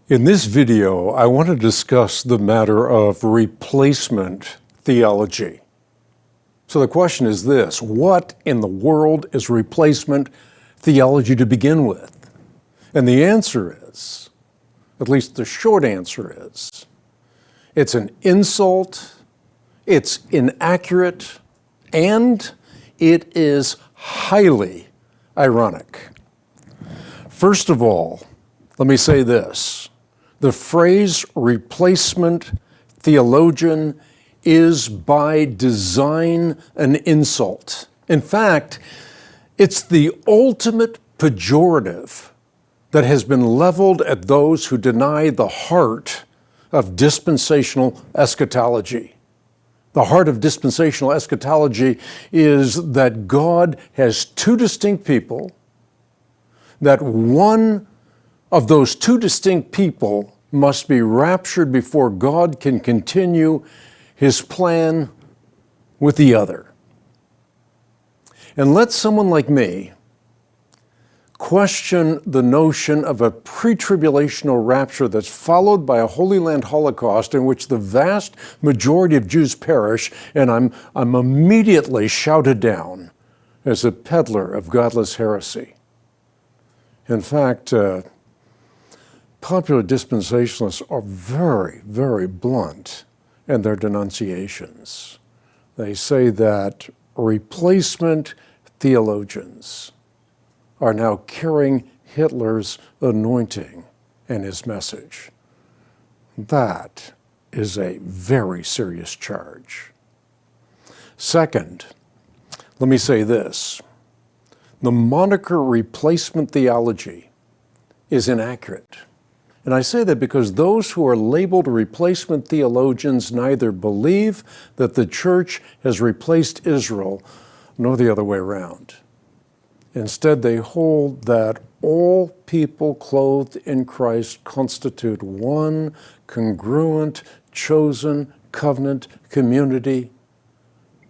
In this video, I want to discuss the matter of replacement theology. So the question is this: what in the world is replacement theology to begin with? And the answer is, at least the short answer is, it's an insult, it's inaccurate, and it is highly ironic. First of all, let me say this. The phrase replacement theologian is by design an insult. In fact, it's the ultimate pejorative that has been leveled at those who deny the heart of dispensational eschatology. The heart of dispensational eschatology is that God has two distinct people, that one of those two distinct people must be raptured before God can continue his plan with the other. And let someone like me question the notion of a pre-tribulational rapture that's followed by a Holy Land Holocaust in which the vast majority of Jews perish, and I'm immediately shouted down as a peddler of godless heresy. In fact, popular dispensationalists are very, very blunt in their denunciations. They say that replacement theologians are now carrying Hitler's anointing and his message. That is a very serious charge. Second, let me say this. The moniker replacement theology is inaccurate. And I say that because those who are labeled replacement theologians neither believe that the church has replaced Israel nor the other way around. Instead, they hold that all people clothed in Christ constitute one congruent, chosen covenant community,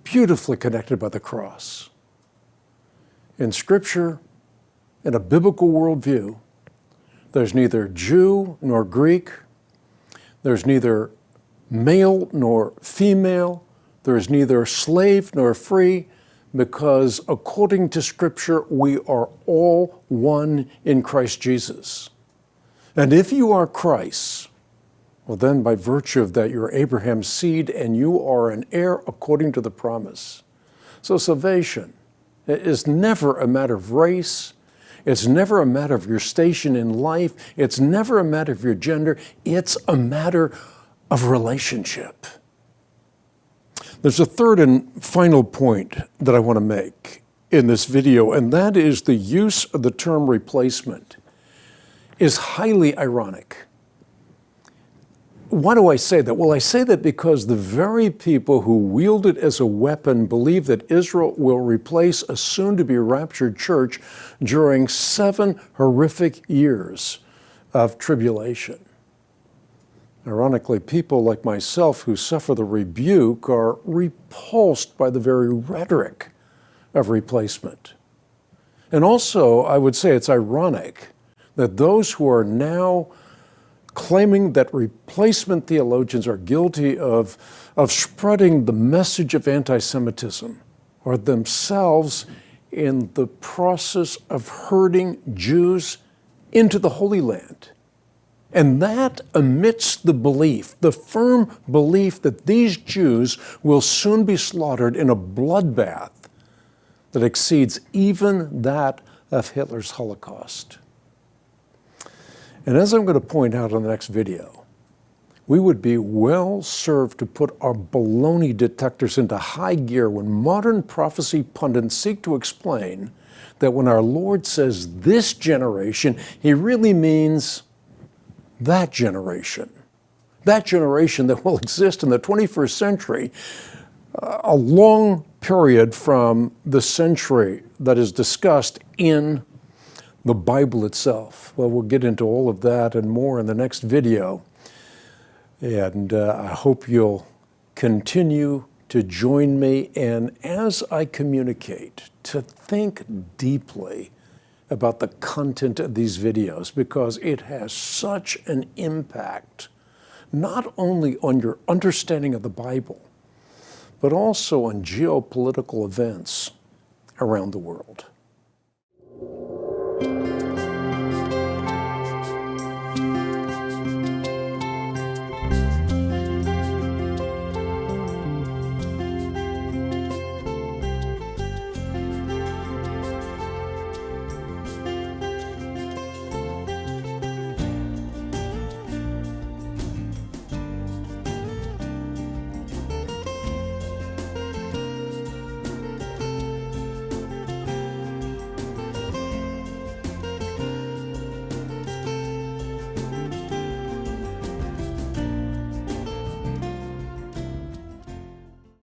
beautifully connected by the cross. In Scripture, in a biblical worldview, there's neither Jew nor Greek. There's neither male nor female. There's neither slave nor free, because according to Scripture, we are all one in Christ Jesus. And if you are Christ, well then by virtue of that, you're Abraham's seed and you are an heir according to the promise. So salvation is never a matter of race. It's never a matter of your station in life. It's never a matter of your gender. It's a matter of relationship. There's a third and final point that I want to make in this video, and that is the use of the term replacement is highly ironic. Why do I say that? Well, I say that because the very people who wield it as a weapon believe that Israel will replace a soon-to-be raptured church during 7 horrific years of tribulation. Ironically, people like myself who suffer the rebuke are repulsed by the very rhetoric of replacement. And also, I would say it's ironic that those who are now claiming that replacement theologians are guilty of spreading the message of anti-Semitism are themselves in the process of herding Jews into the Holy Land. And that amidst the belief, the firm belief that these Jews will soon be slaughtered in a bloodbath that exceeds even that of Hitler's Holocaust. And as I'm going to point out in the next video, we would be well served to put our baloney detectors into high gear when modern prophecy pundits seek to explain that when our Lord says this generation, he really means that generation that will exist in the 21st century, a long period from the century that is discussed in the Bible itself. Well, we'll get into all of that and more in the next video. And I hope you'll continue to join me, and as I communicate, to think deeply about the content of these videos because it has such an impact, not only on your understanding of the Bible, but also on geopolitical events around the world.